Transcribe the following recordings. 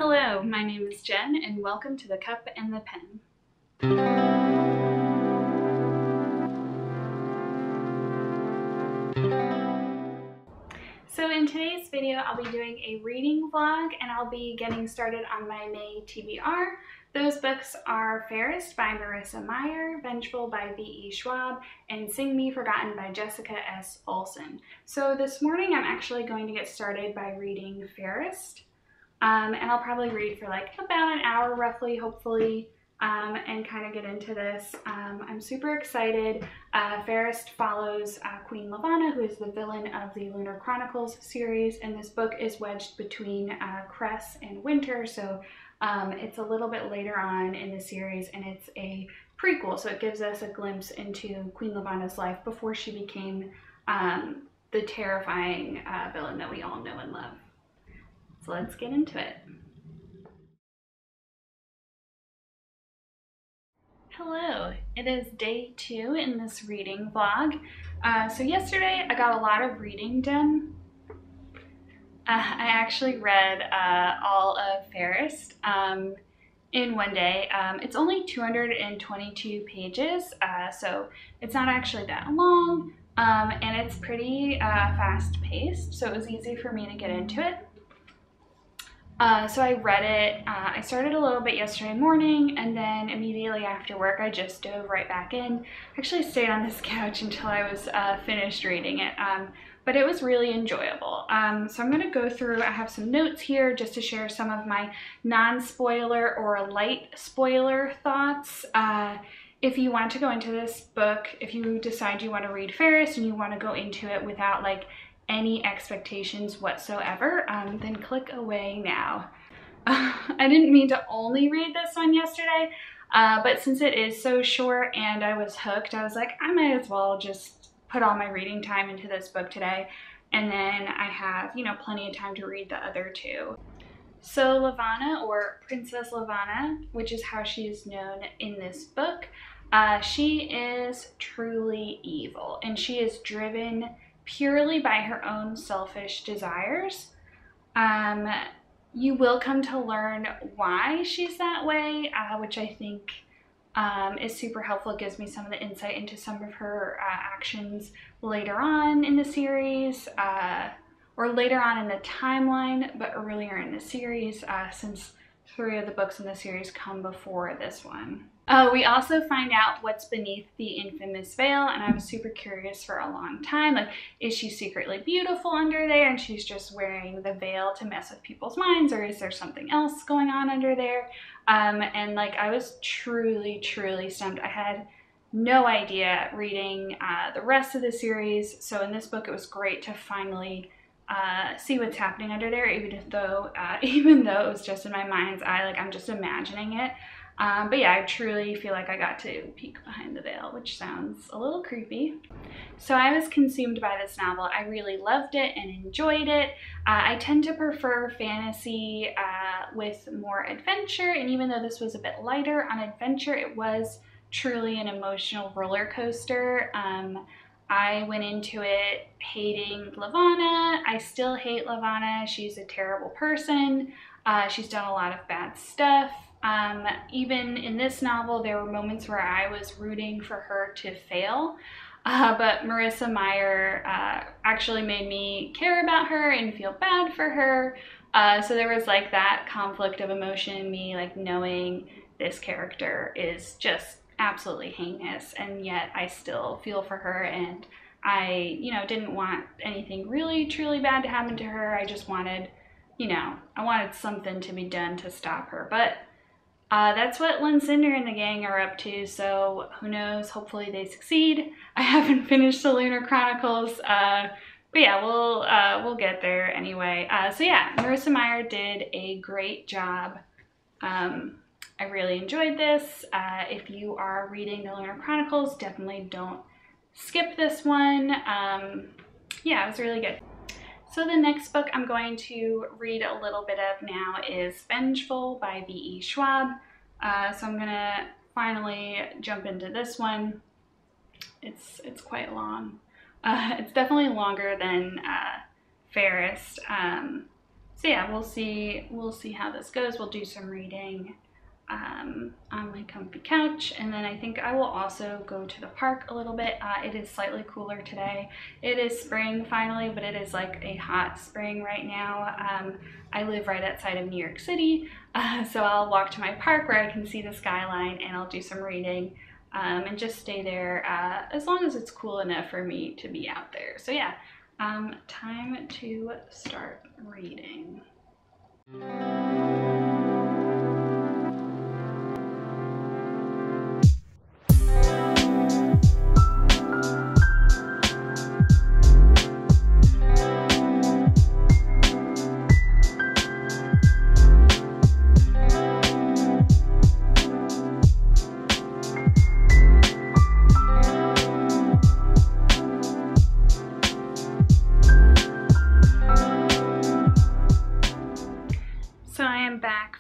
Hello, my name is Jen, and welcome to The Cup and the Pen. So in today's video, I'll be doing a reading vlog, and I'll be getting started on my May TBR. Those books are Fairest by Marissa Meyer, Vengeful by V.E. Schwab, and Sing Me Forgotten by Jessica S. Olson. So this morning, I'm actually going to get started by reading Fairest. And I'll probably read for like about an hour roughly, hopefully, and kind of get into this. I'm super excited. Fairest follows Queen Lavanna, who is the villain of the Lunar Chronicles series, and this book is wedged between Cress and Winter, so it's a little bit later on in the series, and it's a prequel, so it gives us a glimpse into Queen Lavanna's life before she became the terrifying villain that we all know and love. So let's get into it. Hello, it is day 2 in this reading vlog. So yesterday I got a lot of reading done. I actually read all of Fairest in one day. It's only 222 pages, so it's not actually that long, and it's pretty fast paced, so it was easy for me to get into it. So I read it. I started a little bit yesterday morning, and then immediately after work I just dove right back in. I actually stayed on this couch until I was finished reading it, but it was really enjoyable. So I'm going to go through, I have some notes here just to share some of my non-spoiler or light spoiler thoughts. If you want to go into this book, if you decide you want to read Fairest and you want to go into it without like any expectations whatsoever, then click away now. I didn't mean to only read this one yesterday, but since it is so short and I was hooked, I was like, I might as well just put all my reading time into this book today, and then I have, you know, plenty of time to read the other two. So Lavanna, or Princess Lavanna, which is how she is known in this book, she is truly evil, and she is driven purely by her own selfish desires. You will come to learn why she's that way, which I think is super helpful. It gives me some of the insight into some of her actions later on in the series, or later on in the timeline, but earlier in the series, since 3 of the books in the series come before this one. We also find out what's beneath the infamous veil, and I was super curious for a long time. Like, is she secretly beautiful under there and she's just wearing the veil to mess with people's minds, or is there something else going on under there? And like, I was truly stumped. I had no idea reading the rest of the series, so in this book it was great to finally see what's happening under there, even though it was just in my mind's eye, like I'm just imagining it. But yeah, I truly feel like I got to peek behind the veil, which sounds a little creepy. So I was consumed by this novel. I really loved it and enjoyed it. I tend to prefer fantasy with more adventure, and even though this was a bit lighter on adventure, it was truly an emotional roller coaster. I went into it hating Lavanna. I still hate Lavanna. She's a terrible person. She's done a lot of bad stuff. Even in this novel, there were moments where I was rooting for her to fail, but Marissa Meyer actually made me care about her and feel bad for her. So there was like that conflict of emotion in me, like knowing this character is just absolutely heinous, and yet I still feel for her, and I, you know, didn't want anything really truly bad to happen to her. I just wanted, you know, I wanted something to be done to stop her, but that's what Lynn Cinder and the gang are up to, so who knows, hopefully they succeed. I haven't finished the Lunar Chronicles, but yeah, we'll get there anyway. So yeah, Marissa Meyer did a great job. I really enjoyed this. If you are reading the Lunar Chronicles, definitely don't skip this one. Yeah, it was really good. So the next book I'm going to read a little bit of now is Vengeful by V.E. Schwab. So I'm gonna finally jump into this one. It's quite long. It's definitely longer than Fairest. So yeah, we'll see how this goes. We'll do some reading on my comfy couch, and then I think I will also go to the park a little bit. It is slightly cooler today. It is spring finally, but it is like a hot spring right now. I live right outside of New York City, so I'll walk to my park where I can see the skyline, and I'll do some reading and just stay there as long as it's cool enough for me to be out there. So yeah, time to start reading.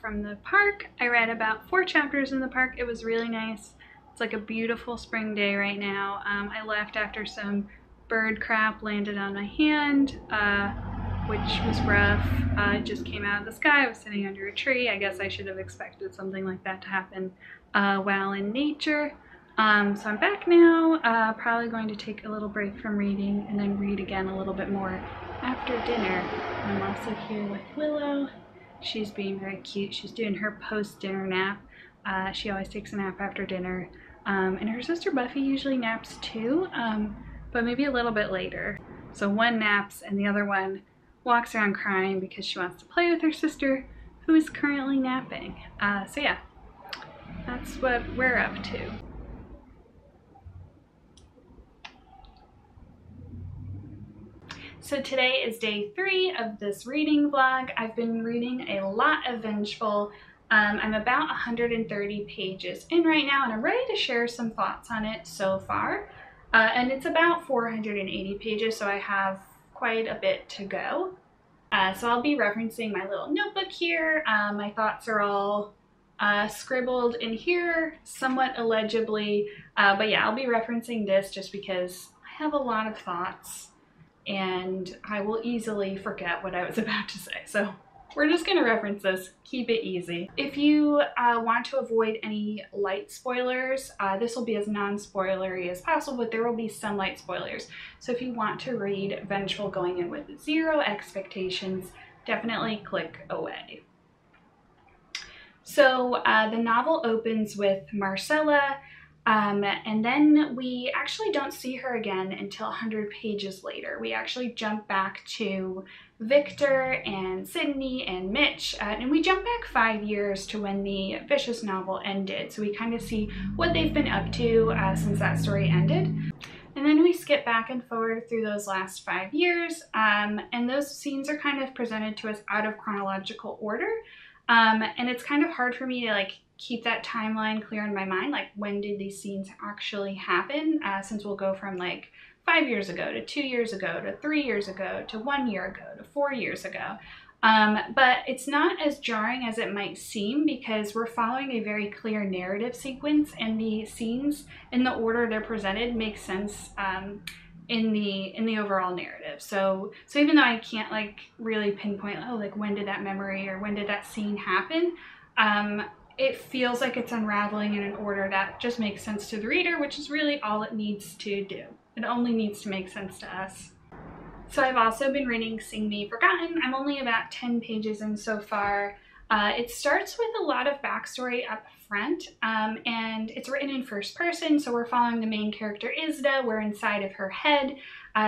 From the park. I read about 4 chapters in the park. It was really nice. It's like a beautiful spring day right now. I left after some bird crap landed on my hand, which was rough. It just came out of the sky. I was sitting under a tree. I guess I should have expected something like that to happen while in nature. So I'm back now, probably going to take a little break from reading and then read again a little bit more after dinner. I'm also here with Willow. She's being very cute. She's doing her post-dinner nap. She always takes a nap after dinner. And her sister Buffy usually naps too, but maybe a little bit later. So one naps and the other one walks around crying because she wants to play with her sister, who is currently napping. So yeah, that's what we're up to. So today is day 3 of this reading vlog. I've been reading a lot of Vengeful. I'm about 130 pages in right now, and I'm ready to share some thoughts on it so far. And it's about 480 pages, so I have quite a bit to go. So I'll be referencing my little notebook here. My thoughts are all scribbled in here, somewhat illegibly. But yeah, I'll be referencing this just because I have a lot of thoughts, and I will easily forget what I was about to say. So we're just gonna reference this, keep it easy. If you want to avoid any light spoilers, this will be as non-spoilery as possible, but there will be some light spoilers. So if you want to read Vengeful going in with 0 expectations, definitely click away. So the novel opens with Marissa, and then we actually don't see her again until 100 pages later. We actually jump back to Victor and Sydney and Mitch, and we jump back 5 years to when the Vicious novel ended. So we kind of see what they've been up to since that story ended. And then we skip back and forward through those last 5 years, and those scenes are kind of presented to us out of chronological order. And it's kind of hard for me to keep that timeline clear in my mind, like when did these scenes actually happen, since we'll go from 5 years ago to 2 years ago to 3 years ago to 1 year ago to 4 years ago. But it's not as jarring as it might seem because we're following a very clear narrative sequence, and the scenes in the order they're presented make sense in the overall narrative. So even though I can't really pinpoint, when did that memory or when did that scene happen, it feels like it's unraveling in an order that just makes sense to the reader, which is really all it needs to do. It only needs to make sense to us. So I've also been reading Sing Me Forgotten. I'm only about 10 pages in so far. It starts with a lot of backstory up front, and it's written in first person, so we're following the main character Isda. We're inside of her head.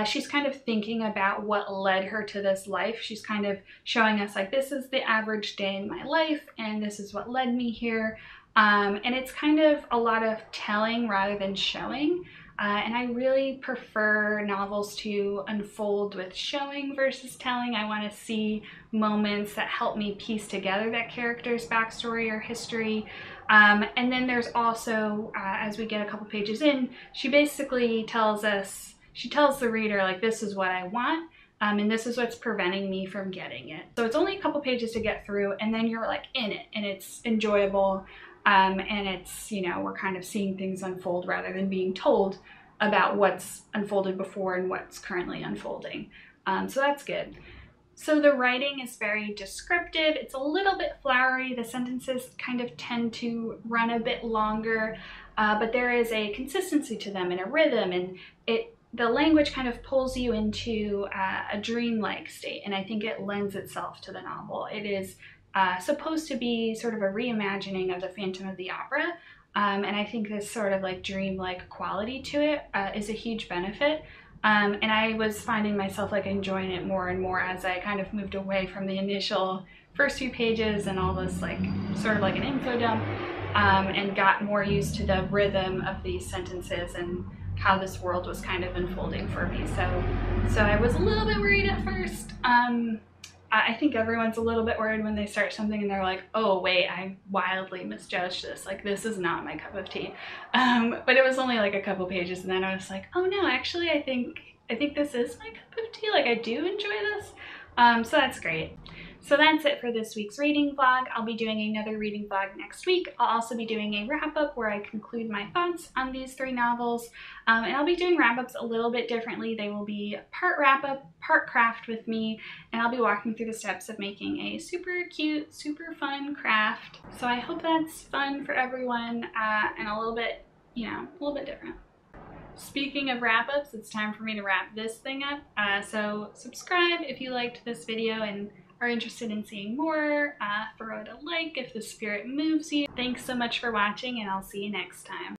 She's kind of thinking about what led her to this life. She's kind of showing us this is the average day in my life, and this is what led me here. And it's kind of a lot of telling rather than showing. And I really prefer novels to unfold with showing versus telling. I want to see moments that help me piece together that character's backstory or history. And then there's also, as we get a couple pages in, she basically tells the reader, this is what I want, and this is what's preventing me from getting it. So it's only a couple pages to get through, and then you're in it, and it's enjoyable. And it's, we're kind of seeing things unfold rather than being told about what's unfolded before and what's currently unfolding. So that's good. So the writing is very descriptive. It's a little bit flowery. The sentences kind of tend to run a bit longer, but there is a consistency to them and a rhythm, and the language kind of pulls you into a dreamlike state, and I think it lends itself to the novel. It is supposed to be sort of a reimagining of the Phantom of the Opera, and I think this sort of like dreamlike quality to it is a huge benefit. And I was finding myself like enjoying it more and more as I kind of moved away from the initial first few pages and all this like sort of like an info dump, and got more used to the rhythm of these sentences and how this world was kind of unfolding for me. So I was a little bit worried at first. I think everyone's a little bit worried when they start something and they're like, oh wait, I wildly misjudged this. Like, this is not my cup of tea. But it was only like a couple pages, and then I was like, oh no, actually I think this is my cup of tea. Like, I do enjoy this. So that's great. So that's it for this week's reading vlog. I'll be doing another reading vlog next week. I'll also be doing a wrap-up where I conclude my thoughts on these 3 novels. And I'll be doing wrap-ups a little bit differently. They will be part wrap-up, part craft with me, and I'll be walking through the steps of making a super cute, super fun craft. So I hope that's fun for everyone, and a little bit, you know, a little bit different. Speaking of wrap-ups, it's time for me to wrap this thing up. So subscribe if you liked this video and are interested in seeing more. Throw it a like if the spirit moves you. Thanks so much for watching, and I'll see you next time.